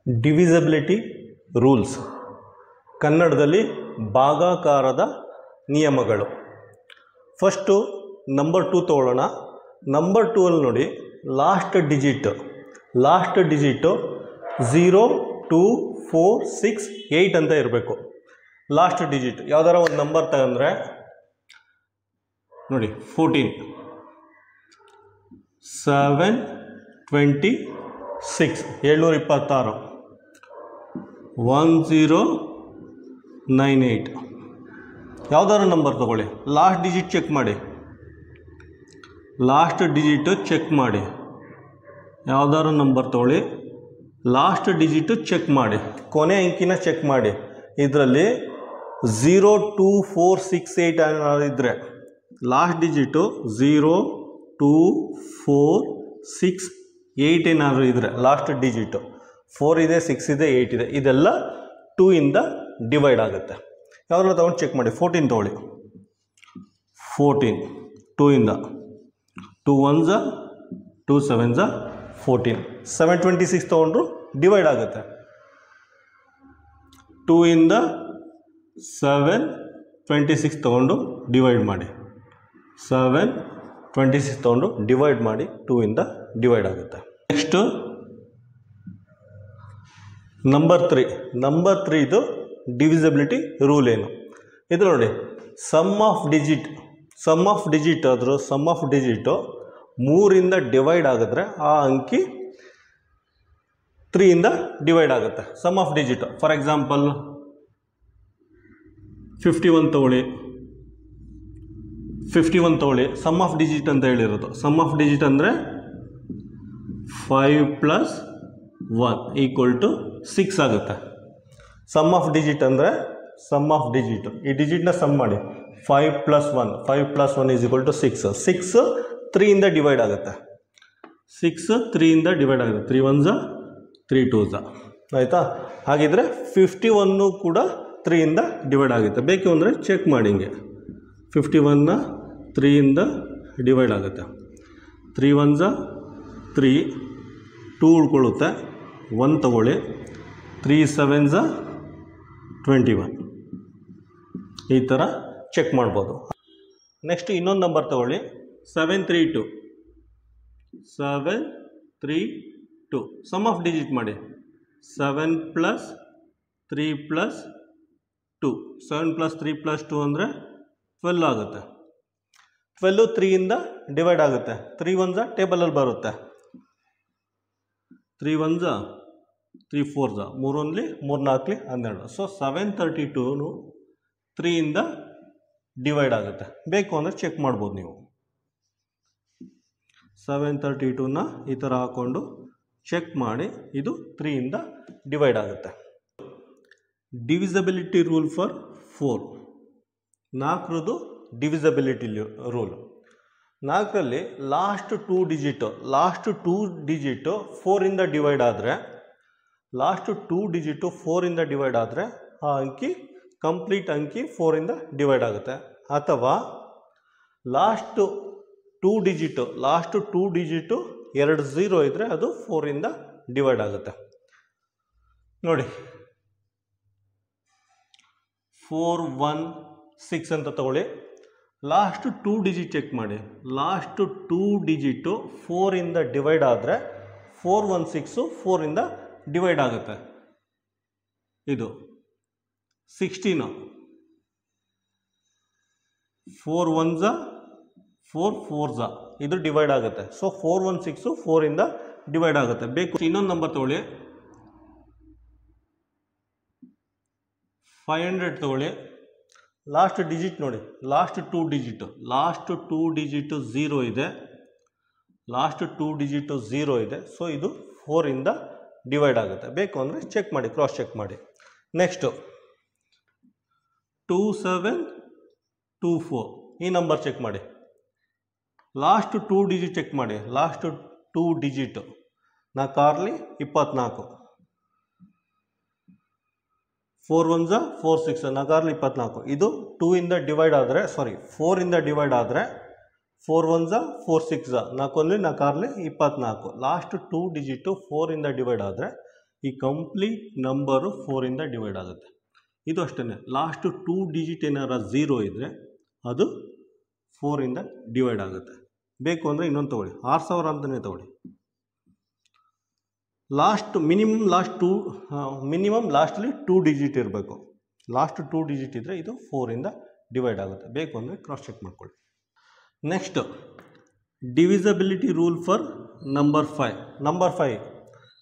Divisibility rules, ಕನ್ನಡದಲ್ಲಿ ಭಾಗಾಕಾರದ ನಿಯಮಗಳು. First number 2 ತೊಗೊಳ್ಳೋಣ. ನಂಬರ್ 2 ಅಲ್ಲಿ ನೋಡಿ, ಲಾಸ್ಟ್ ಡಿಜಿಟು 0, 2, 4, 6, 8 ಅಂತ ಇರಬೇಕು. ಲಾಸ್ಟ್ ಡಿಜಿಟ್ ಯಾವ್ದಾರ ಒಂದು ನಂಬರ್ ತಗೊಂಡ್ರೆ ನೋಡಿ, 14, 7, 26, 726, 1098 ಯಾವ್ದಾದ್ರು ನಂಬರ್ ತಗೊಳ್ಳಿ. ಲಾಸ್ಟ್ ಡಿಜಿಟ್ ಚೆಕ್ ಮಾಡಿ, ಯಾವ್ದಾದ್ರು ನಂಬರ್ ತಗೊಳ್ಳಿ, ಲಾಸ್ಟ್ ಡಿಜಿಟು ಚೆಕ್ ಮಾಡಿ, ಕೊನೆ ಅಂಕಿನ ಚೆಕ್ ಮಾಡಿ. ಇದರಲ್ಲಿ 0, 2, 4, 6, 8 ಏನಾದ್ರು ಇದ್ದರೆ, ಲಾಸ್ಟ್ ಡಿಜಿಟು 0, 2, 4, 6, 8 ಏನಾದರೂ ಇದ್ದರೆ, ಲಾಸ್ಟ್ ಡಿಜಿಟು 4 ಇದೆ, 6 ಇದೆ, 8 ಇದೆ, ಇದೆಲ್ಲ 2 ಇಂದ ಡಿವೈಡ್ ಆಗುತ್ತೆ. ಯಾವ್ದಾದ್ರು ತಗೊಂಡು ಚೆಕ್ ಮಾಡಿ. 14 ತೊಗೊಳ್ಳಿ, 14 2 ಇಂದ, 2 1s 2 7s 14, 726 ತೊಗೊಂಡ್ರು ಡಿವೈಡ್ ಆಗುತ್ತೆ. 2 ಇಂದ 726 ತೊಗೊಂಡು ಡಿವೈಡ್ ಮಾಡಿ, 726 ತೊಗೊಂಡು ಡಿವೈಡ್ ಮಾಡಿ, 2 ಇಂದ ಡಿವೈಡ್ ಆಗುತ್ತೆ. ನೆಕ್ಸ್ಟು ನಂಬರ್ 3 ಇದು ಡಿವಿಸಿಬಿಲಿಟಿ ರೂಲ್ ಏನು ಇದು ನೋಡಿ. ಸಮ್ ಆಫ್ ಡಿಜಿಟ್ ಆದರೂ ಸಮ್ ಆಫ್ ಡಿಜಿಟು 3 ಇಂದ ಡಿವೈಡ್ ಆಗಿದ್ರೆ ಆ ಅಂಕಿ 3 ಇಂದ ಡಿವೈಡ್ ಆಗುತ್ತೆ. Sum of digit for example 51 ತಗೊಳ್ಳಿ, ಸಮ್ ಆಫ್ ಡಿಜಿಟ್ ಅಂತ ಹೇಳಿರೋದು. ಸಮ್ ಆಫ್ ಡಿಜಿಟ್ ಅಂದರೆ 5 + 1 = 6 ಆಗುತ್ತೆ. ಸಮ್ ಆಫ್ ಡಿಜಿಟ್ ಅಂದರೆ ಈ ಡಿಜಿಟ್ನ ಸಮ್ ಮಾಡಿ, 5 + 1 = 6. 6 3 ಇಂದ ಡಿವೈಡ್ ಆಗುತ್ತೆ. 3 1s 3 2s ಆಯಿತಾ. ಹಾಗಿದ್ರೆ 51 ಕೂಡ 3 ಇಂದ ಡಿವೈಡ್ ಆಗುತ್ತೆ. ಬೇಕು ಅಂದರೆ ಚೆಕ್ ಮಾಡಿ ಹಿಂಗೆ. 51ನ 3 ಇಂದ ಡಿವೈಡ್ ಆಗುತ್ತೆ. 3 1s 3, 2 ಉಳ್ಕೊಳ್ಳುತ್ತೆ, 1 ತಗೊಳ್ಳಿ, 3 7s 21. ಈ ಥರ ಚೆಕ್ ಮಾಡ್ಬೋದು. ನೆಕ್ಸ್ಟ್ ಇನ್ನೊಂದು ನಂಬರ್ ತಗೊಳ್ಳಿ, 732. ಸಮ್ ಆಫ್ ಡಿಜಿಟ್ ಮಾಡಿ, 7 + 3 + 2, 7 + 3 + 2 ಅಂದರೆ 12 ಆಗುತ್ತೆ. 12 3 ಇಂದ ಡಿವೈಡ್ ಆಗುತ್ತೆ. 3 1s ಟೇಬಲಲ್ಲಿ ಬರುತ್ತೆ, 3 1s 3 4s 3 1 3 4 12. ಸೊ 732 3 ಇಂದ ಡಿವೈಡ್ ಆಗುತ್ತೆ. ಬೇಕು ಅಂದರೆ ಚೆಕ್ ಮಾಡ್ಬೋದು ನೀವು. 732ನ ಈ ಥರ ಹಾಕ್ಕೊಂಡು ಚೆಕ್ ಮಾಡಿ, ಇದು 3 ಇಂದ ಡಿವೈಡ್ ಆಗುತ್ತೆ. ಡಿವಿಸಿಬಿಲಿಟಿ ರೂಲ್ ಫಾರ್ 4, 4ರದು ಡಿವಿಸಿಬಿಲಿಟಿ ರೂಲ್. 4ರಲ್ಲಿ ಲಾಸ್ಟ್ 2 ಡಿಜಿಟು 4 ಇಂದ ಡಿವೈಡ್ ಆದರೆ, ಆ ಅಂಕಿ ಕಂಪ್ಲೀಟ್ ಅಂಕಿ 4 ಇಂದ ಡಿವೈಡ್ ಆಗುತ್ತೆ. ಅಥವಾ ಲಾಸ್ಟ್ 2 ಡಿಜಿಟು 2 0 ಇದ್ದರೆ ಅದು 4 ಇಂದ ಡಿವೈಡ್ ಆಗುತ್ತೆ. ನೋಡಿ, 4 1 6 ಅಂತ ತಗೊಳ್ಳಿ. ಲಾಸ್ಟ್ 2 ಡಿಜಿಟ್ ಚೆಕ್ ಮಾಡಿ. ಲಾಸ್ಟ್ 2 ಡಿಜಿಟು 4 ಇಂದ ಡಿವೈಡ್ ಆದರೆ 4 1 6 4 ಇಂದ ಡಿವೈಡ್ ಆಗುತ್ತೆ. ಇದು 16, 4 1s 4 4s ಇದು ಡಿವೈಡ್ ಆಗುತ್ತೆ. ಸೊ 4 1 6 4 ಇಂದ ಡಿವೈಡ್ ಆಗುತ್ತೆ. ಬೇಕು ಇನ್ನೊಂದು ನಂಬರ್ ತಗೊಳ್ಳಿ, 500 ತಗೊಳ್ಳಿ. ಲಾಸ್ಟ್ ಡಿಜಿಟ್ ನೋಡಿ, ಲಾಸ್ಟ್ 2 ಡಿಜಿಟು 0 ಇದೆ, ಸೊ ಇದು 4 ಇಂದ ಡಿವೈಡ್ ಆಗುತ್ತೆ. ಬೇಕು ಅಂದರೆ ಚೆಕ್ ಮಾಡಿ, ಕ್ರಾಸ್ ಚೆಕ್ ಮಾಡಿ. ನೆಕ್ಸ್ಟು 2 7 2 4 ಈ ನಂಬರ್ ಚೆಕ್ ಮಾಡಿ. ಲಾಸ್ಟ್ 2 ಡಿಜಿಟ್ ಚೆಕ್ ಮಾಡಿ. Last 2 digit 4 24, 4 1s 4 6 4 24. ಇದು 2 ಇಂದ ಡಿವೈಡ್ ಆದರೆ 4 ಇಂದ ಡಿವೈಡ್ ಆದರೆ 4 1s 4 6 4 4 24. ಲಾಸ್ಟ್ 2 ಡಿಜಿಟು 4 ಇಂದ ಡಿವೈಡ್ ಆದರೆ ಈ ಕಂಪ್ಲೀಟ್ ನಂಬರು 4ಇಂದ ಡಿವೈಡ್ ಆಗುತ್ತೆ. ಇದು ಅಷ್ಟೇ, ಲಾಸ್ಟ್ 2 ಡಿಜಿಟ್ ಏನಾರ 0 ಇದ್ದರೆ ಅದು 4ಇಂದ ಡಿವೈಡ್ ಆಗುತ್ತೆ. ಬೇಕು ಅಂದರೆ ಇನ್ನೊಂದು ತೊಗೊಳ್ಳಿ, 6000 ಅಂತಲೇ ತೊಗೊಳ್ಳಿ. ಮಿನಿಮಮ್ ಲಾಸ್ಟಲ್ಲಿ 2 ಡಿಜಿಟ್ ಇರಬೇಕು. ಲಾಸ್ಟ್ 2 ಡಿಜಿಟ್ ಇದ್ದರೆ ಇದು 4ಇಂದ ಡಿವೈಡ್ ಆಗುತ್ತೆ. ಬೇಕು ಅಂದರೆ ಕ್ರಾಸ್ ಚೆಕ್ ಮಾಡ್ಕೊಳ್ಳಿ. Next divisibility rule for number 5. Number 5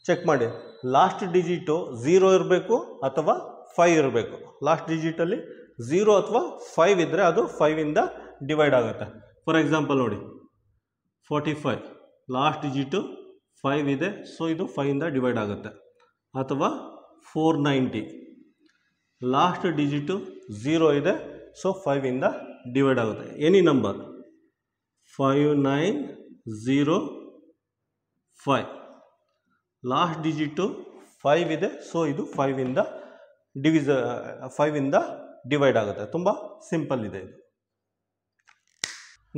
check ಮಾಡಿ, ಲಾಸ್ಟ್ ಡಿಜಿಟು 0 ಇರಬೇಕು ಅಥವಾ 5 ಇರಬೇಕು. ಲಾಸ್ಟ್ ಡಿಜಿಟಲ್ಲಿ 0 ಅಥವಾ 5 ಇದ್ದರೆ ಅದು 5ಇಂದ ಡಿವೈಡ್ ಆಗುತ್ತೆ. ಫಾರ್ ಎಕ್ಸಾಂಪಲ್ ನೋಡಿ, 45 ಲಾಸ್ಟ್ ಡಿಜಿಟು 5 ಇದೆ, ಸೊ ಇದು 5ಇಂದ ಡಿವೈಡ್ ಆಗುತ್ತೆ. ಅಥವಾ 490 ಲಾಸ್ಟ್ ಡಿಜಿಟು 0 ಇದೆ, ಸೊ 5ಇಂದ ಡಿವೈಡ್ ಆಗುತ್ತೆ. ಎನಿ ನಂಬರ್ 5905 ಲಾಸ್ಟ್ ಡಿಜಿಟು 5 ಇದೆ, ಸೊ ಇದು 5ಇಂದ ಡಿವೈಡ್ ಆಗುತ್ತೆ. ತುಂಬ ಸಿಂಪಲ್ ಇದೆ ಇದು.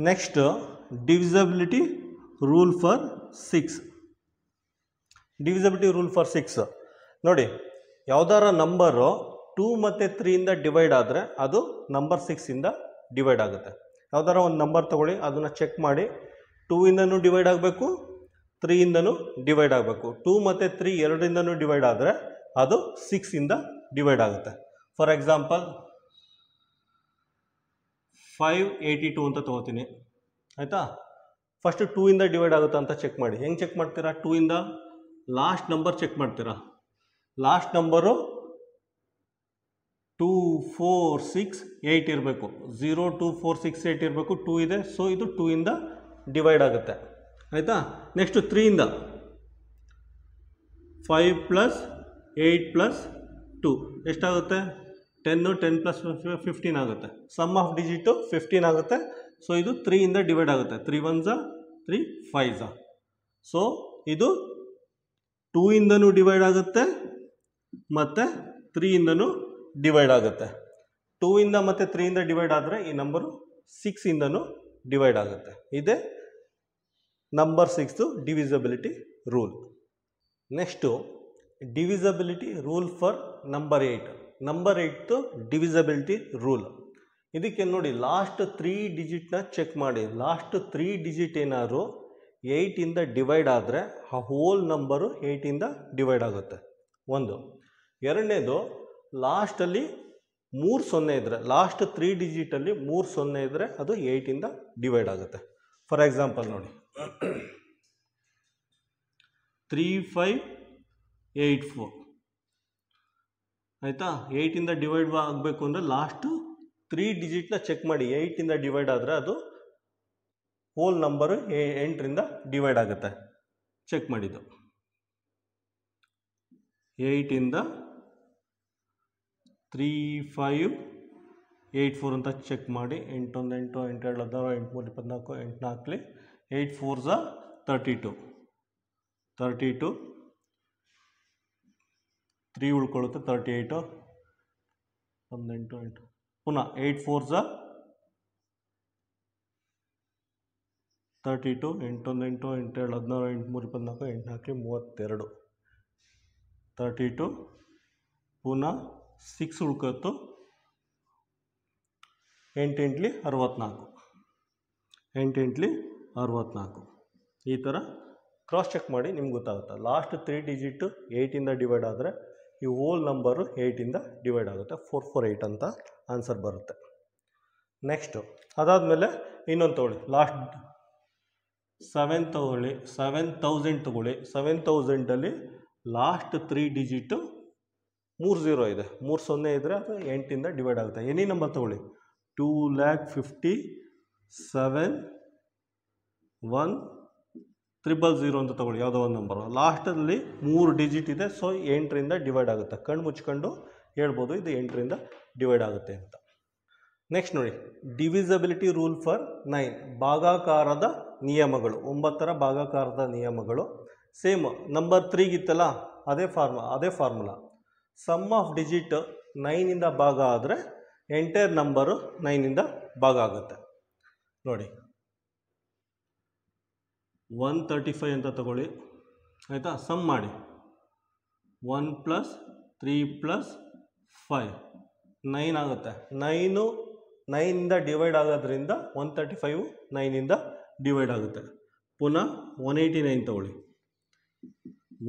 Next divisibility rule for 6. Divisibility rule for 6 ನೋಡಿ, ಯಾವುದಾರ ನಂಬರು 2 ಮತ್ತು 3ಇಂದ ಡಿವೈಡ್ ಆದರೆ ಅದು ನಂಬರ್ 6ಇಂದ ಡಿವೈಡ್ ಆಗುತ್ತೆ. ಯಾವುದಾರ ಒಂದು ನಂಬರ್ ತೊಗೊಳ್ಳಿ, ಅದನ್ನು ಚೆಕ್ ಮಾಡಿ. 2ಇಂದನೂ ಡಿವೈಡ್ ಆಗಬೇಕು, 3ಇಂದನೂ ಡಿವೈಡ್ ಆಗಬೇಕು. 2 ಮತ್ತು 3 ಎರಡರಿಂದನೂ ಡಿವೈಡ್ ಆದರೆ ಅದು 6ಇಂದ ಡಿವೈಡ್ ಆಗುತ್ತೆ. ಫಾರ್ ಎಕ್ಸಾಂಪಲ್ 582 ಅಂತ ತೊಗೋತೀನಿ, ಆಯಿತಾ. ಫಸ್ಟ್ 2ಇಂದ ಡಿವೈಡ್ ಆಗುತ್ತಾ ಅಂತ ಚೆಕ್ ಮಾಡಿ. ಹೆಂಗೆ ಚೆಕ್ ಮಾಡ್ತೀರಾ? 2ಇಂದ ಲಾಸ್ಟ್ ನಂಬರ್ ಚೆಕ್ ಮಾಡ್ತೀರಾ. ಲಾಸ್ಟ್ ನಂಬರು 2 4 6 8 ಇರಬೇಕು. 0 2 4 6 8 ಇರಬೇಕು. 2 ಇದೆ, ಸೊ ಇದು 2ಇಂದ ಡಿವೈಡ್ ಆಗುತ್ತೆ, ಆಯಿತಾ. ನೆಕ್ಸ್ಟ್ 3ಇಂದ 5 + 8 + 2 ಎಷ್ಟಾಗುತ್ತೆ? 10 10 + 15 ಆಗುತ್ತೆ. ಸಮ್ ಆಫ್ ಡಿಜಿಟು 15 ಆಗುತ್ತೆ, ಸೊ ಇದು 3ಇಂದ ಡಿವೈಡ್ ಆಗುತ್ತೆ. 3 1s 3 5s. ಸೊ ಇದು 2ಇಂದನೂ ಡಿವೈಡ್ ಆಗುತ್ತೆ ಮತ್ತು 3ಇಂದನೂ ಡಿವೈಡ್ ಆಗುತ್ತೆ. 2ಇಂದ ಮತ್ತು 3ಇಂದ ಡಿವೈಡ್ ಆದರೆ ಈ ನಂಬರು 6ಇಂದನೂ ಡಿವೈಡ್ ಆಗುತ್ತೆ. ಇದೇ number 6 divisibility rule. Next divisibility rule for number 8. Number 8 divisibility rule. ಇದಕ್ಕೆ ನೋಡಿ, ಲಾಸ್ಟ್ 3 ಡಿಜಿಟ್ನ ಚೆಕ್ ಮಾಡಿ. ಲಾಸ್ಟ್ 3 ಡಿಜಿಟ್ ಏನಾದ್ರು 8ಇಂದ ಡಿವೈಡ್ ಆದರೆ ಆ ಹೋಲ್ ನಂಬರು 8ಇಂದ ಡಿವೈಡ್ ಆಗುತ್ತೆ. ಒಂದು. ಎರಡನೇದು, ಲಾಸ್ಟಲ್ಲಿ 3 0 ಇದ್ದರೆ, ಲಾಸ್ಟ್ 3 ಡಿಜಿಟಲ್ಲಿ 3 0 ಇದ್ದರೆ ಅದು 8ಇಂದ ಡಿವೈಡ್ ಆಗುತ್ತೆ. ಫಾರ್ ಎಕ್ಸಾಂಪಲ್ ನೋಡಿ, 3584 ಆಯಿತಾ. 8ಇಂದ ಡಿವೈಡ್ ಆಗಬೇಕು ಅಂದರೆ ಲಾಸ್ಟು 3 ಡಿಜಿಟ್ನ ಚೆಕ್ ಮಾಡಿ. 8ಇಂದ ಡಿವೈಡ್ ಆದರೆ ಅದು ಹೋಲ್ ನಂಬರು 8ರಿಂದ ಡಿವೈಡ್ ಆಗುತ್ತೆ. ಚೆಕ್ ಮಾಡಿದ್ದು 8ಇಂದ 3584 ಅಂತ ಚೆಕ್ ಮಾಡಿ. 8 1 8 8 2 16 8 3 24 8 4 8 4s 32 32 3 ಉಳ್ಕೊಳ್ಳುತ್ತೆ. 38 1 8 8 ಪುನಃ 8 4s 32 8 1 8 8 2 16 8 3 24 8 4 32 32 ಪುನಃ 6 ಉಳ್ಕೊತ್ತು. 8 8 64 8 8 64. ಈ ಥರ ಕ್ರಾಸ್ ಚೆಕ್ ಮಾಡಿ ನಿಮ್ಗೆ ಗೊತ್ತಾಗುತ್ತೆ. ಲಾಸ್ಟ್ 3 ಡಿಜಿಟು 8ಇಂದ ಡಿವೈಡ್ ಆದರೆ ಈ ಹೋಲ್ ನಂಬರು 8ಇಂದ ಡಿವೈಡ್ ಆಗುತ್ತೆ. 448 ಅಂತ ಆನ್ಸರ್ ಬರುತ್ತೆ. ನೆಕ್ಸ್ಟು ಅದಾದಮೇಲೆ ಇನ್ನೊಂದು ತೊಗೊಳ್ಳಿ, ಲಾಸ್ಟ್ 7 ತೊಗೊಳ್ಳಿ, 7000 ತೊಗೊಳ್ಳಿ. 7000ಅಲ್ಲಿ ಲಾಸ್ಟ್ 3 ಡಿಜಿಟು 3 0 ಇದೆ, 3 0 ಇದ್ದರೆ ಅದು 8ಇಂದ ಡಿವೈಡ್ ಆಗುತ್ತೆ. ಎನಿ ನಂಬರ್ ತೊಗೊಳ್ಳಿ, 2,57,1,000 ಅಂತ ತೊಗೊಳ್ಳಿ, ಯಾವುದೋ ಒಂದು ನಂಬರು. ಲಾಸ್ಟಲ್ಲಿ 3 ಡಿಜಿಟ್ ಇದೆ, ಸೊ 8ರಿಂದ ಡಿವೈಡ್ ಆಗುತ್ತೆ. ಕಣ್ಣು ಮುಚ್ಕೊಂಡು ಹೇಳ್ಬೋದು ಇದು 8ರಿಂದ ಡಿವೈಡ್ ಆಗುತ್ತೆ ಅಂತ. ನೆಕ್ಸ್ಟ್ ನೋಡಿ, ಡಿವಿಸಬಿಲಿಟಿ ರೂಲ್ ಫಾರ್ 9. ಭಾಗಾಕಾರದ ನಿಯಮಗಳು. 9ರ ಭಾಗಾಕಾರದ ನಿಯಮಗಳು. ಸೇಮ್ ನಂಬರ್ 3ಗಿತ್ತಲ್ಲ, ಅದೇ ಫಾರ್ಮುಲಾ. ಸಮ್ ಆಫ್ ಡಿಜಿಟ್ 9ಇಂದ ಭಾಗ ಆದರೆ ಎಂಟೈರ್ ನಂಬರು 9ಇಂದ ಭಾಗ ಆಗುತ್ತೆ. ನೋಡಿ 135 ಅಂತ ತಗೊಳ್ಳಿ, ಆಯಿತಾ. ಸಮ್ ಮಾಡಿ. 1 ಪ್ಲಸ್ 3 ಪ್ಲಸ್ 5 9 ಆಗುತ್ತೆ. 9ಇಂದ ಡಿವೈಡ್ ಆಗೋದ್ರಿಂದ 135 9ಇಂದ ಡಿವೈಡ್ ಆಗುತ್ತೆ. ಪುನಃ 189 ತಗೊಳ್ಳಿ.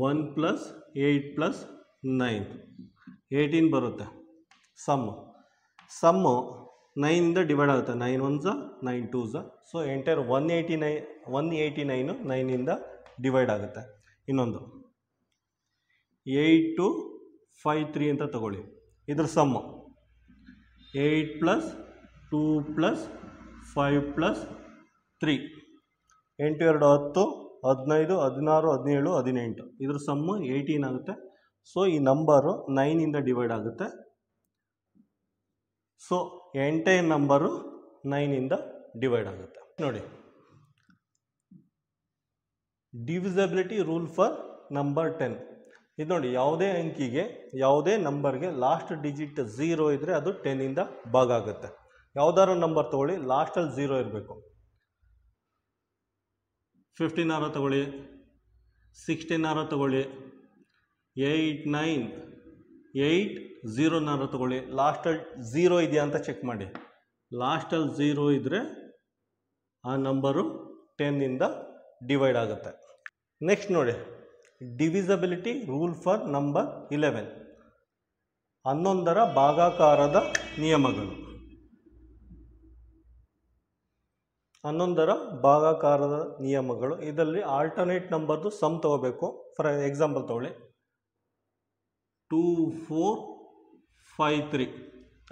1 ಪ್ಲಸ್ 8 ಪ್ಲಸ್ 9 18 ಬರುತ್ತೆ. ಸಮ್ಮು 9ಇಂದ ಡಿವೈಡ್ ಆಗುತ್ತೆ. 9 1 9 2 ಸೊ ಎಂಟೈರ್ 189 9ಇಂದ ಡಿವೈಡ್ ಆಗುತ್ತೆ. ಇನ್ನೊಂದು 8 2 5 3 ಅಂತ ತಗೊಳ್ಳಿ. ಇದ್ರ ಸಮ್ಮು 8 ಪ್ಲಸ್ 2 ಪ್ಲಸ್ 5 ಪ್ಲಸ್ 3 8 2 10 15 16 17 18 ಇದ್ರ ಸಮ್ಮು 18 ಆಗುತ್ತೆ. ಸೊ ಈ ನಂಬರು 9ಇಂದ ಡಿವೈಡ್ ಆಗುತ್ತೆ. ಸೊ ಎಂಟೈರ್ ನಂಬರು 9ಇಂದ ಡಿವೈಡ್ ಆಗುತ್ತೆ. ನೋಡಿ, ಡಿವಿಸಿಬಿಲಿಟಿ ರೂಲ್ ಫಾರ್ ನಂಬರ್ 10. ಇದು ನೋಡಿ, ಯಾವುದೇ ಅಂಕಿಗೆ ಯಾವುದೇ ನಂಬರ್ಗೆ ಲಾಸ್ಟ್ ಡಿಜಿಟ್ 0 ಇದ್ದರೆ ಅದು 10ಇಂದ ಭಾಗ ಆಗುತ್ತೆ. ಯಾವುದಾದ್ರು ನಂಬರ್ ತಗೊಳ್ಳಿ, ಲಾಸ್ಟಲ್ಲಿ 0 ಇರಬೇಕು. 15 ತಗೊಳ್ಳಿ, 16 ತಗೊಳ್ಳಿ, 8 9 8 0 ತಗೊಳ್ಳಿ. ಲಾಸ್ಟಲ್ಲಿ 0 ಇದೆಯಾ ಅಂತ ಚೆಕ್ ಮಾಡಿ. ಲಾಸ್ಟಲ್ಲಿ 0 ಇದ್ದರೆ ಆ ನಂಬರು 10ಇಂದ ಡಿವೈಡ್ ಆಗುತ್ತೆ. ನೆಕ್ಸ್ಟ್ ನೋಡಿ, ಡಿವಿಸಿಬಿಲಿಟಿ ರೂಲ್ ಫಾರ್ ನಂಬರ್ 11. 11ರ ಭಾಗಾಕಾರದ ನಿಯಮಗಳು. 11ರ ಭಾಗಾಕಾರದ ನಿಯಮಗಳು. ಇದರಲ್ಲಿ ಆಲ್ಟರ್ನೇಟ್ ನಂಬರ್ದು ಸಮ್ ತಗೋಬೇಕು. ಫಾರ್ ಎಕ್ಸಾಂಪಲ್ ತಗೊಳ್ಳಿ, 2 4 5 3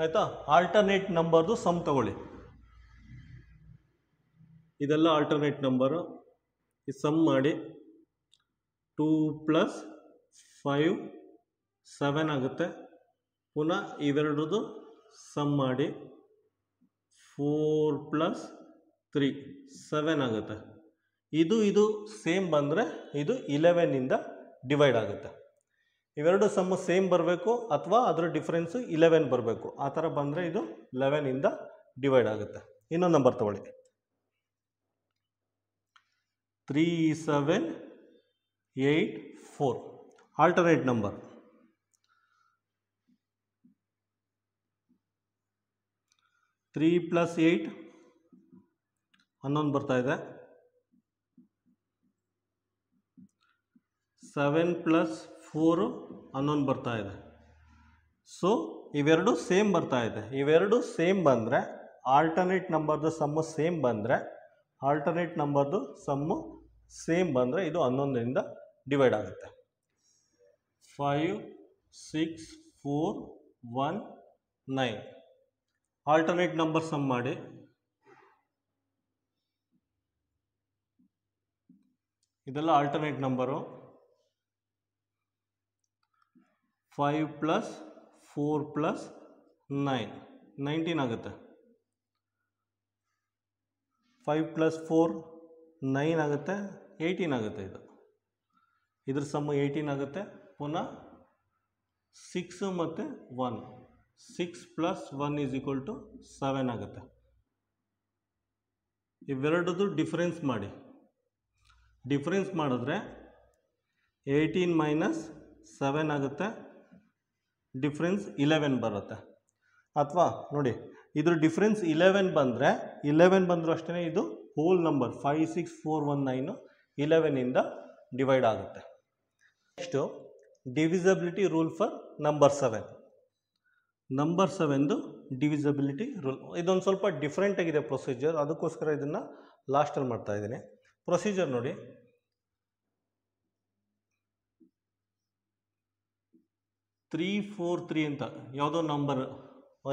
ಆಯಿತಾ. ಆಲ್ಟರ್ನೇಟ್ ನಂಬರ್ದು ಸಮ್ ತಗೊಳ್ಳಿ. ಇದೆಲ್ಲ ಆಲ್ಟರ್ನೇಟ್ ನಂಬರು. ಈ ಸಮ್ ಮಾಡಿ 2 ಪ್ಲಸ್ 5 7 ಆಗುತ್ತೆ. ಪುನಃ ಇವೆರಡದು ಸಮ್ ಮಾಡಿ 4 ಪ್ಲಸ್ 3 7 ಆಗುತ್ತೆ. ಇದು ಸೇಮ್ ಬಂದರೆ ಇದು 11ಇಂದ ಡಿವೈಡ್ ಆಗುತ್ತೆ. ಇವೆರಡು ಸಮ್ಮು ಸೇಮ್ ಬರಬೇಕು ಅಥವಾ ಅದರ ಡಿಫ್ರೆನ್ಸು 11 ಬರಬೇಕು. ಆ ಥರ ಬಂದರೆ ಇದು 11ಇಂದ ಡಿವೈಡ್ ಆಗುತ್ತೆ. ಇನ್ನೊಂದು ನಂಬರ್ ತಗೊಳ್ಳಿ, 3 7 8 4 ಆಲ್ಟರ್ನೇಟ್ ನಂಬರ್. 3 ಪ್ಲಸ್ 8 11 ಬರ್ತಾ ಇದೆ. 7 ಪ್ಲಸ್ 4 11 ಬರ್ತಾ ಇದೆ. ಸೊ ಇವೆರಡು ಸೇಮ್ ಬರ್ತಾ ಇದೆ. ಇವೆರಡು ಸೇಮ್ ಬಂದರೆ ಆಲ್ಟರ್ನೇಟ್ ನಂಬರ್ದು ಸಮ್ಮು ಸೇಮ್ ಬಂದರೆ ಇದು 11ಇಂದ ಡಿವೈಡ್ ಆಗುತ್ತೆ. 5 6 4 1 9 ಆಲ್ಟರ್ನೇಟ್ ನಂಬರ್ ಸಮ್ ಮಾಡಿ. ಇದೆಲ್ಲ ಆಲ್ಟರ್ನೇಟ್ ನಂಬರು. 5 ಪ್ಲಸ್ 4 ಪ್ಲಸ್ 9 19 ಆಗುತ್ತೆ. 5 ಪ್ಲಸ್ 4 9 ಆಗುತ್ತೆ, 18 ಆಗುತ್ತೆ. ಇದ್ರ ಸಮ್ಮು 18 ಆಗುತ್ತೆ. ಪುನಃ 6 ಮತ್ತು 1 6 ಪ್ಲಸ್ 1 ಈಸ್ ಈಕ್ವಲ್ ಟು 7 ಆಗುತ್ತೆ. ಇವೆರಡದು ಡಿಫ್ರೆನ್ಸ್ ಮಾಡಿ. ಡಿಫ್ರೆನ್ಸ್ ಮಾಡಿದ್ರೆ 18 ಮೈನಸ್ 7 ಆಗುತ್ತೆ. ಡಿಫ್ರೆನ್ಸ್ 11 ಬರುತ್ತೆ. ಅಥವಾ ನೋಡಿ, ಇದ್ರ ಡಿಫ್ರೆನ್ಸ್ 11 ಬಂದರೂ ಅಷ್ಟೇ ಇದು ಹೋಲ್ ನಂಬರ್ 5 6 4 1 9 11ಇಂದ ಡಿವೈಡ್ ಆಗುತ್ತೆ. Next divisibility rule for number 7. Number 7ದು ಡಿವಿಸಿಬಿಲಿಟಿ ರೂಲ್. ಇದೊಂದು ಸ್ವಲ್ಪ ಡಿಫ್ರೆಂಟ್ ಆಗಿದೆ ಪ್ರೊಸೀಜರ್, ಅದಕ್ಕೋಸ್ಕರ ಇದನ್ನು ಲಾಸ್ಟಲ್ಲಿ ಮಾಡ್ತಾ ಇದ್ದೀನಿ. ಪ್ರೊಸೀಜರ್ ನೋಡಿ, 3 4 3 ಅಂತ ಯಾವುದೋ ನಂಬರ್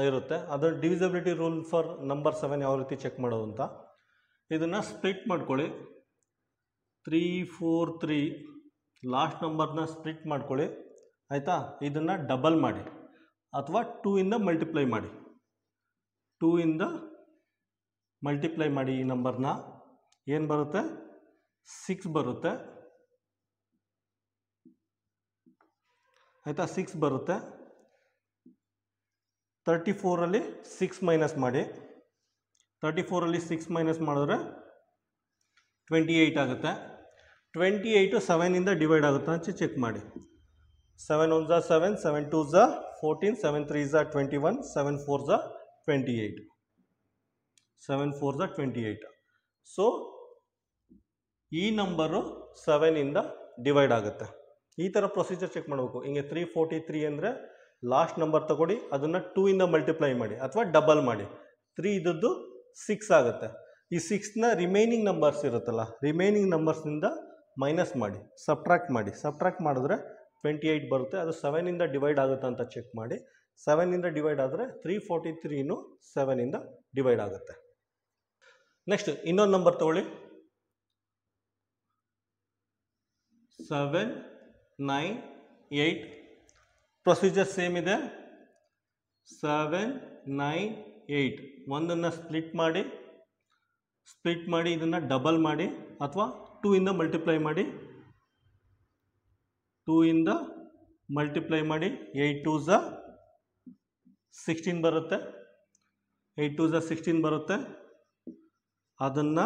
ಇರುತ್ತೆ. ಅದರ ಡಿವಿಸಿಬಿಲಿಟಿ ರೂಲ್ ಫಾರ್ ನಂಬರ್ 7 ಯಾವ ರೀತಿ ಚೆಕ್ ಮಾಡೋದು ಅಂತ. ಇದನ್ನು ಸ್ಪ್ಲಿಟ್ ಮಾಡ್ಕೊಳ್ಳಿ. 3 4 3 ಲಾಸ್ಟ್ ನಂಬರ್ನ ಸ್ಪ್ಲಿಟ್ ಮಾಡ್ಕೊಳ್ಳಿ, ಆಯಿತಾ. ಇದನ್ನು ಡಬಲ್ ಮಾಡಿ ಅಥವಾ 2ಇಂದ ಮಲ್ಟಿಪ್ಲೈ ಮಾಡಿ. 2ಇಂದ ಮಲ್ಟಿಪ್ಲೈ ಮಾಡಿ ಈ ನಂಬರ್ನ. ಏನು ಬರುತ್ತೆ? 6 ಬರುತ್ತೆ, ಆಯಿತಾ. 6 ಬರುತ್ತೆ. 34ಅಲ್ಲಿ 6 ಮೈನಸ್ ಮಾಡಿ. 34ಅಲ್ಲಿ 6 ಮೈನಸ್ ಮಾಡಿದ್ರೆ 28 ಆಗುತ್ತೆ. 28 7ಇಂದ ಡಿವೈಡ್ ಆಗುತ್ತೆ ಅಂತ ಚೆಕ್ ಮಾಡಿ. 7 1s are 7, 7 2s are 14, 7 3s are 21, 7 4s are 28. 7 4s are 28. So ಈ ನಂಬರು 7 ಇಂದ ಡಿವೈಡ್ ಆಗುತ್ತೆ. ಈ ಥರ ಪ್ರೊಸೀಜರ್ ಚೆಕ್ ಮಾಡಬೇಕು. ಹಿಂಗೆ 343 ಅಂದರೆ ಲಾಸ್ಟ್ ನಂಬರ್ ತಗೊಳ್ಳಿ, ಅದನ್ನು 2 ಇಂದ ಮಲ್ಟಿಪ್ಲೈ ಮಾಡಿ ಅಥವಾ ಡಬಲ್ ಮಾಡಿ. 3 ಇದ್ದದ್ದು 6 ಆಗುತ್ತೆ. ಈ 6ನ ರಿಮೈನಿಂಗ್ ನಂಬರ್ಸ್ ಇರುತ್ತಲ್ಲ, ರಿಮೈನಿಂಗ್ ನಂಬರ್ಸ್ನಿಂದ ಮೈನಸ್ ಮಾಡಿ, ಸಬ್ಟ್ರಾಕ್ಟ್ ಮಾಡಿ. ಸಬ್ಟ್ರಾಕ್ಟ್ ಮಾಡಿದ್ರೆ 28 ಬರುತ್ತೆ. ಅದು 7 ಇಂದ ಡಿವೈಡ್ ಆಗುತ್ತೆ ಅಂತ ಚೆಕ್ ಮಾಡಿ. 7 ಇಂದ ಡಿವೈಡ್ ಆದರೆ 343 7 ಇಂದ ಡಿವೈಡ್ ಆಗುತ್ತೆ. ನೆಕ್ಸ್ಟ್ ಇನ್ನೊಂದು ನಂಬರ್ ತಗೊಳ್ಳಿ, 7 9 8. ಪ್ರೊಸೀಜರ್ ಸೇಮ್ ಇದೆ. 7 9 8 ಒಂದನ್ನು ಸ್ಪ್ಲಿಟ್ ಮಾಡಿ ಇದನ್ನು ಡಬಲ್ ಮಾಡಿ ಅಥವಾ 2 ಇಂದ ಮಲ್ಟಿಪ್ಲೈ ಮಾಡಿ. 2 ಇಂದ ಮಲ್ಟಿಪ್ಲೈ ಮಾಡಿ. 8 2s 16 ಬರುತ್ತೆ. 8 2s 16 ಬರುತ್ತೆ. ಅದನ್ನು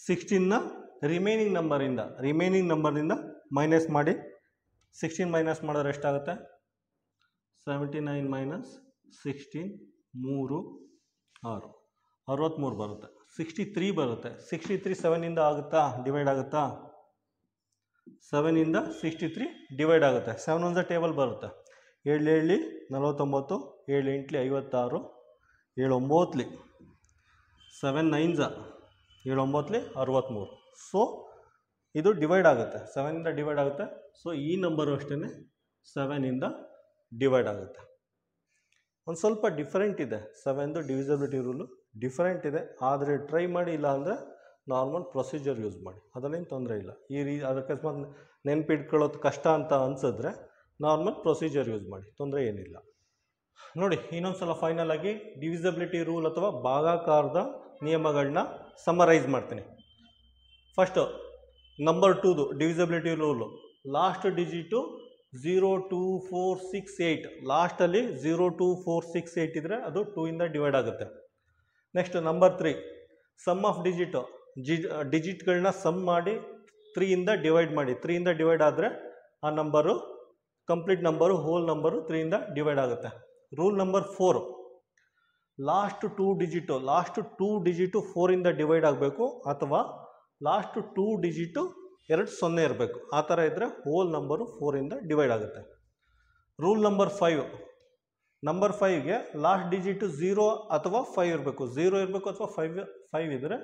16ನ ರಿಮೈನಿಂಗ್ ನಂಬರಿಂದ ಮೈನಸ್ ಮಾಡಿ. 16 ಮೈನಸ್ ಮಾಡಿದ್ರೆ ಎಷ್ಟಾಗುತ್ತೆ? 79 ಮೈನಸ್ 16 3 6 63 ಬರುತ್ತೆ. 63 ಬರುತ್ತೆ. 63 7 ಇಂದ ಆಗುತ್ತಾ? ಡಿವೈಡ್ ಆಗುತ್ತಾ? 7 ಇಂದ 63 ಡಿವೈಡ್ ಆಗುತ್ತೆ. 7 1s ಟೇಬಲ್ ಬರುತ್ತೆ. 7 7 49, 7 8 56, 7 9 7 9s 7 9 63. ಸೊ ಇದು ಡಿವೈಡ್ ಆಗುತ್ತೆ, 7 ಇಂದ ಡಿವೈಡ್ ಆಗುತ್ತೆ. ಸೊ ಈ ನಂಬರು ಅಷ್ಟೇ 7 ಇಂದ ಡಿವೈಡ್ ಆಗುತ್ತೆ. ಒಂದು ಸ್ವಲ್ಪ ಡಿಫರೆಂಟ್ ಇದೆ. 7ದು ಡಿವಿಸಿಬಿಲಿಟಿ ರೂಲು ಡಿಫರೆಂಟ್ ಇದೆ. ಆದರೆ ಟ್ರೈ ಮಾಡಿ, ಇಲ್ಲ ಅಂದರೆ ನಾರ್ಮಲ್ ಪ್ರೊಸೀಜರ್ ಯೂಸ್ ಮಾಡಿ, ಅದರಲ್ಲೇನು ತೊಂದರೆ ಇಲ್ಲ. ಅದಕ್ಕೆ ಅಕಸ್ಮಾತ್ ನೆನಪಿಟ್ಕೊಳ್ಳೋದು ಕಷ್ಟ ಅಂತ ಅನಿಸಿದ್ರೆ ನಾರ್ಮಲ್ ಪ್ರೊಸೀಜರ್ ಯೂಸ್ ಮಾಡಿ, ತೊಂದರೆ ಏನಿಲ್ಲ. ನೋಡಿ, ಇನ್ನೊಂದು ಸಲ ಫೈನಲ್ ಆಗಿ ಡಿವಿಸಿಬಿಲಿಟಿ ರೂಲ್ ಅಥವಾ ಭಾಗಾಕಾರದ ನಿಯಮಗಳನ್ನ ಸಮರೈಸ್ ಮಾಡ್ತೀನಿ. ಫಸ್ಟು ನಂಬರ್ 2ದು ಡಿವಿಸಿಬಿಲಿಟಿ ರೂಲು, ಲಾಸ್ಟ್ ಡಿಜಿಟು 0 2 4 6 8. ಲಾಸ್ಟಲ್ಲಿ 0 2 4 6 8 ಇದ್ದರೆ ಅದು 2 ಇಂದ ಡಿವೈಡ್ ಆಗುತ್ತೆ. ನೆಕ್ಸ್ಟ್ ನಂಬರ್ 3, ಸಮ್ ಆಫ್ ಡಿಜಿಟ್ಗಳನ್ನ ಸಮ್ ಮಾಡಿ 3 ಇಂದ ಡಿವೈಡ್ ಮಾಡಿ. 3 ಇಂದ ಡಿವೈಡ್ ಆದರೆ ಆ number complete number, whole number 3 ಇಂದ ಡಿವೈಡ್ ಆಗುತ್ತೆ. ರೂಲ್ ನಂಬರ್ 4, ಲಾಸ್ಟ್ 2 ಡಿಜಿಟು 4 ಇಂದ ಡಿವೈಡ್ ಆಗಬೇಕು ಅಥವಾ ಲಾಸ್ಟ್ 2 ಡಿಜಿಟು 2 0 ಇರಬೇಕು. ಆ ಥರ ಇದ್ದರೆ ಹೋಲ್ ನಂಬರು 4 ಇಂದ ಡಿವೈಡ್ ಆಗುತ್ತೆ. ರೂಲ್ ನಂಬರ್ 5, ನಂಬರ್ 5ಗೆ ಲಾಸ್ಟ್ ಡಿಜಿಟು 0 ಅಥವಾ 5 ಇರಬೇಕು. 0 ಇರಬೇಕು ಅಥವಾ 5 ಇದ್ದರೆ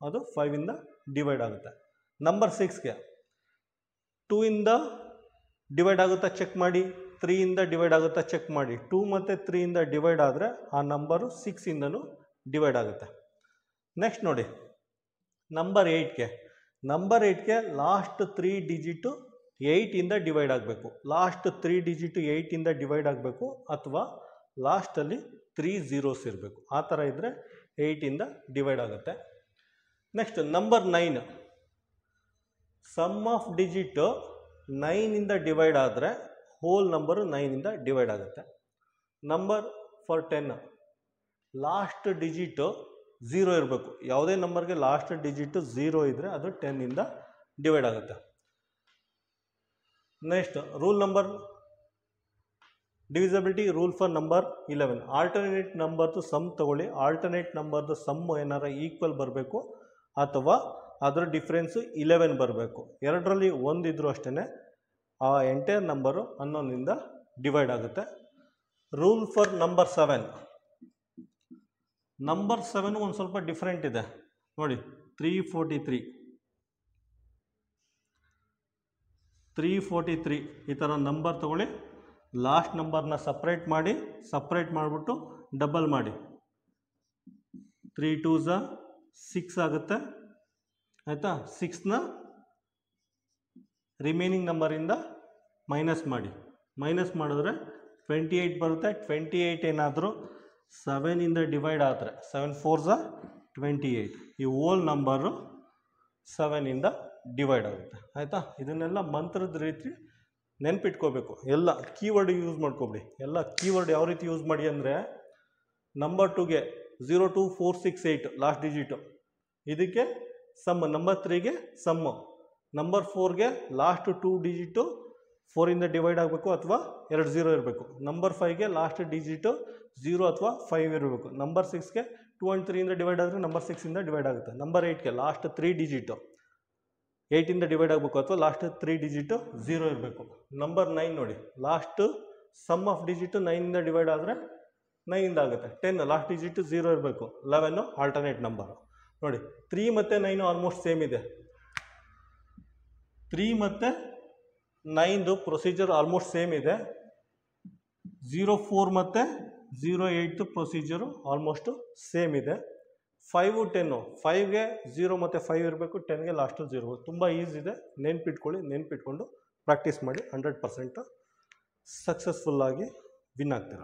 ಅದು 5 ಇಂದ ಡಿವೈಡ್ ಆಗುತ್ತೆ. ನಂಬರ್ 6ಗೆ 2 ಇಂದ ಡಿವೈಡ್ ಆಗುತ್ತಾ ಚೆಕ್ ಮಾಡಿ, 3 ಇಂದ ಡಿವೈಡ್ ಆಗುತ್ತಾ ಚೆಕ್ ಮಾಡಿ. 2 ಮತ್ತು 3 ಇಂದ ಡಿವೈಡ್ ಆದರೆ ಆ ನಂಬರು 6 ಇಂದನೂ ಡಿವೈಡ್ ಆಗುತ್ತೆ. ನೆಕ್ಸ್ಟ್ ನೋಡಿ, ನಂಬರ್ 8ಗೆ ಲಾಸ್ಟ್ 3 ಡಿಜಿಟು 8 ಇಂದ ಡಿವೈಡ್ ಆಗಬೇಕು. ಲಾಸ್ಟ್ 3 ಡಿಜಿಟು 8 ಇಂದ ಡಿವೈಡ್ ಆಗಬೇಕು ಅಥವಾ ಲಾಸ್ಟಲ್ಲಿ 3 zeros ಇರಬೇಕು. ಆ ಥರ ಇದ್ದರೆ 8 ಇಂದ ಡಿವೈಡ್ ಆಗುತ್ತೆ. Next number 9, sum of digit 9 ಇಂದ ಡಿವೈಡ್ ಆದರೆ ಹೋಲ್ ನಂಬರು 9 ಇಂದ ಡಿವೈಡ್ ಆಗುತ್ತೆ. ನಂಬರ್ ಫಾರ್ 10, ಲಾಸ್ಟ್ ಡಿಜಿಟು 0 ಇರಬೇಕು. ಯಾವುದೇ ನಂಬರ್ಗೆ ಲಾಸ್ಟ್ ಡಿಜಿಟು 0 ಇದ್ದರೆ ಅದು 10 ಇಂದ ಡಿವೈಡ್ ಆಗುತ್ತೆ. Next rule number divisibility rule for number 11, alternate ನಂಬರ್ದು ಸಮ್ ತಗೊಳ್ಳಿ. ಆಲ್ಟರ್ನೇಟ್ ನಂಬರ್ದು ಸಮ್ ಏನಾರ ಈಕ್ವಲ್ ಬರಬೇಕು ಅಥವಾ ಅದರ ಡಿಫ್ರೆನ್ಸು 11 ಬರಬೇಕು. ಎರಡರಲ್ಲಿ ಒಂದು ಇದ್ರೂ ಅಷ್ಟೇ ಆ ಎಂಟೈರ್ ನಂಬರು 11ಇಂದ ಡಿವೈಡ್ ಆಗುತ್ತೆ. ರೂಲ್ ಫಾರ್ ನಂಬರ್ 7, ನಂಬರ್ 7 ಒಂದು ಸ್ವಲ್ಪ ಡಿಫ್ರೆಂಟ್ ಇದೆ ನೋಡಿ. 343 ಈ ಥರ ನಂಬರ್ ತಗೊಳ್ಳಿ. ಲಾಸ್ಟ್ ನಂಬರ್ನ ಸಪ್ರೇಟ್ ಮಾಡಿಬಿಟ್ಟು ಡಬಲ್ ಮಾಡಿ. 3 2s 6 ಆಗುತ್ತೆ, ಆಯಿತಾ. 6ನ ರಿಮೈನಿಂಗ್ ನಂಬರಿಂದ ಮೈನಸ್ ಮಾಡಿದ್ರೆ 28 ಬರುತ್ತೆ. 28 ಏನಾದರೂ 7 ಇಂದ ಡಿವೈಡ್ ಆದರೆ 7 4s 28. ಈ ಹೋಲ್ ನಂಬರು 7 ಇಂದ ಡಿವೈಡ್ ಆಗುತ್ತೆ, ಆಯಿತಾ. ಇದನ್ನೆಲ್ಲ ಮಂತ್ರದ ರೀತಿ ನೆನ್ಪಿಟ್ಕೋಬೇಕು. ಎಲ್ಲ ಕೀವರ್ಡ್ ಯೂಸ್ ಮಾಡ್ಕೊಬಿಡಿ. ಎಲ್ಲ ಕೀವರ್ಡ್ ಯಾವ ರೀತಿ ಯೂಸ್ ಮಾಡಿ ಅಂದರೆ, ನಂಬರ್ 2ಗೆ 0 2 4 6 8 ಲಾಸ್ಟ್ ಡಿಜಿಟು, ಇದಕ್ಕೆ ಸಮ್. ನಂಬರ್ 3ಗೆ ಸಮ್ಮು. ನಂಬರ್ 4ಗೆ ಲಾಸ್ಟ್ 2 ಡಿಜಿಟು 4ಇಂದ ಡಿವೈಡ್ ಆಗಬೇಕು ಅಥವಾ 2 0 ಇರಬೇಕು. ನಂಬರ್ 5ಗೆ ಲಾಸ್ಟ್ ಡಿಜಿಟು 0 ಅಥವಾ 5 ಇರಬೇಕು. ನಂಬರ್ 6ಗೆ 2 and 3ಇಂದ ಡಿವೈಡ್ ಆದರೆ ನಂಬರ್ 6ಇಂದ ಡಿವೈಡ್ ಆಗುತ್ತೆ. ನಂಬರ್ 8ಗೆ ಲಾಸ್ಟ್ 3 ಡಿಜಿಟು 8ಇಂದ ಡಿವೈಡ್ ಆಗಬೇಕು ಅಥವಾ ಲಾಸ್ಟ್ 3 ಡಿಜಿಟು 0 ಇರಬೇಕು. ನಂಬರ್ 9 ನೋಡಿ, ಲಾಸ್ಟ್ ಸಮ್ ಆಫ್ ಡಿಜಿಟು 9ಇಂದ ಡಿವೈಡ್ ಆದರೆ 9ಇಂದ ಆಗುತ್ತೆ. 10 ಲಾಸ್ಟ್ ಡಿಜಿಟು 0 ಇರಬೇಕು. 11 ಆಲ್ಟರ್ನೇಟ್ ನಂಬರು. ನೋಡಿ 3 ಮತ್ತು 9 ಆಲ್ಮೋಸ್ಟ್ ಸೇಮ್ ಇದೆ. 3 ಮತ್ತು 9ದು ಪ್ರೊಸೀಜರ್ ಆಲ್ಮೋಸ್ಟ್ ಸೇಮ್ ಇದೆ. 04 ಮತ್ತು 08 ಪ್ರೊಸೀಜರು ಆಲ್ಮೋಸ್ಟು ಸೇಮ್ ಇದೆ. 5 10 5ಗೆ 0 ಮತ್ತು 5 ಇರಬೇಕು, 10ಗೆ ಲಾಸ್ಟು 0. ತುಂಬ ಈಸಿ ಇದೆ, ನೆನ್ಪಿಟ್ಕೊಂಡು ಪ್ರಾಕ್ಟೀಸ್ ಮಾಡಿ 100% ಸಕ್ಸಸ್ಫುಲ್ಲಾಗಿ ವಿನ್ ಆಗ್ತೀರ.